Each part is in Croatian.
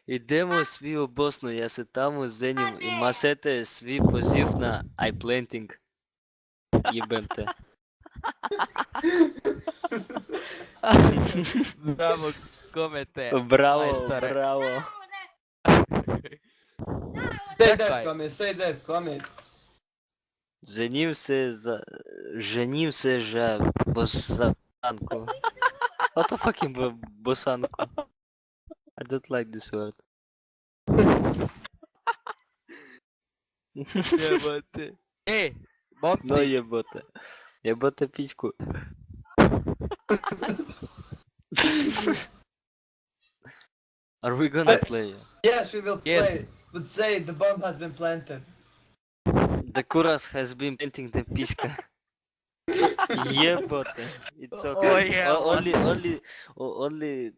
Idemo svi u Bosnu, ja se tamo ženim i masete svi poziv na iPlanting. Jebem te. Bravo, komete. Bravo, majstore. bravo. Say Čekaj. that comment, say that comment. Ženim se za bosanku. What the fucking bosanku? I don't like this word. Jebote. Momci. No jebote. Jebote pičku. Are we gonna play? Yes, we will Yes. play. But say the bomb has been planted. The Kuras has been painting the piska. Jebote. It's okay. Oh, yeah, Only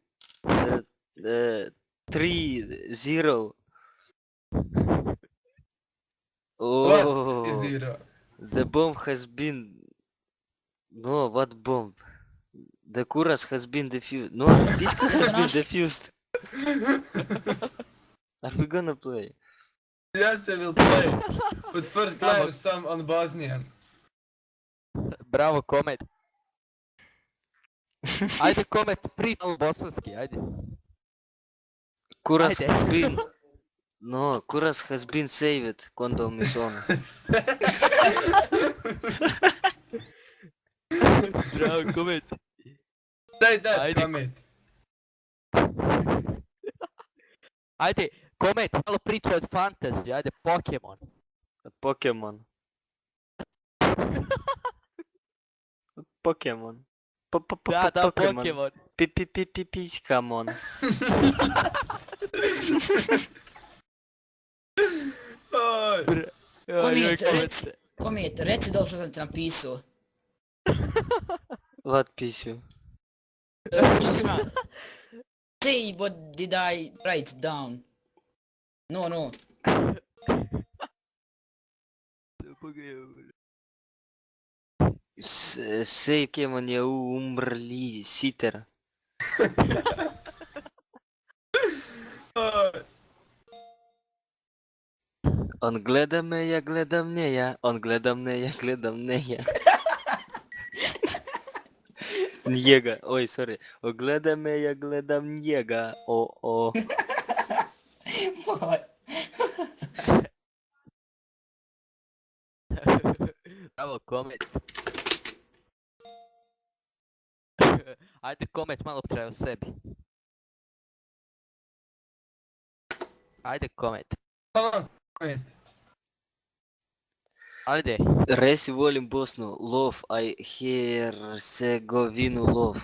3-0. What Oh, is zero? the bomb has been... No, what bomb? The Kuras has been defused. No, Piska has been defused. Are we gonna play? Yes, we will play. But first Bravo. learn some on Bosnian. Bravo, komet. Ajde, komet, pričamo bosanski, ajde. Kuras Ajde. has been... No, Kuras has been saved. Condom is on. Bravo, komet. Say that Ajde. comment. Ajde, komet, malo priča od fantasy, ajde, Pokemon. Pokemon. Pokemon. Da, Pokemon. Pičkamon. Oj. Komet, reci dole što sam ti napisao. What pišu? Što sam ja... Say what did I write down. No. Sej Pokemon je umrli siter. Oj. On gleda me, ja gledam njeja. On gleda me, ja gledam njeja. Njega, oj, sorry. On gleda me, ja gledam njega. O. Bravo, komet. Ajde, komet, malo pričaj o sebi. Ajde, komet. Come on, comment. Ajde. Resi volim Bosnu. Love, I Hercegovinu love.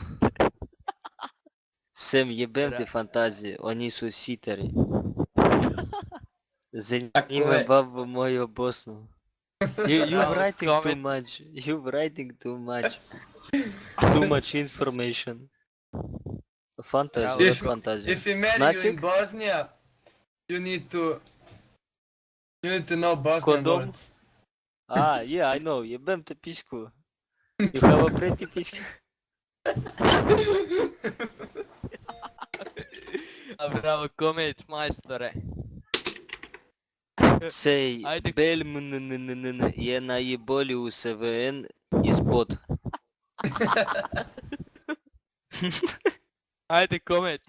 Sem jebem te fantazije, oni su sitari. Zanima je. babo moju Bosnu. You're Bravo, writing too comment. much. You're writing too much. Too much information. Fantasy, Bravo. what fantasy? If we marry you in Nothing? Bosnia, you need to know Bosnian Condom? words. Ah, yeah, I know. Jebem te pičku. You have a pretty pička. Bravo, komet, majstore. Say, Ajde. Belmn je najbolji u SVN izbod. Ajde, komet.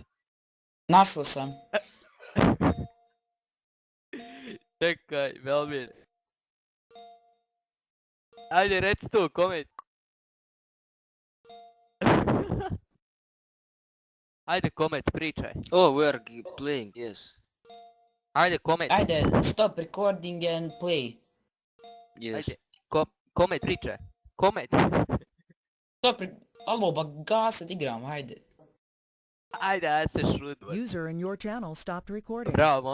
Našao sam. Čekaj, Velmir. Ajde, reci tu, komet. Ajde, komet, pričaj. Oh, we are playing, yes. Ajde, komet. Ajde, stop recording and play. Yes. Ajde, komet, pričaj. Komet. Alo, ba gasat igram, ajde. Ajde se šudvaj. User in your channel stopped recording. Bravo,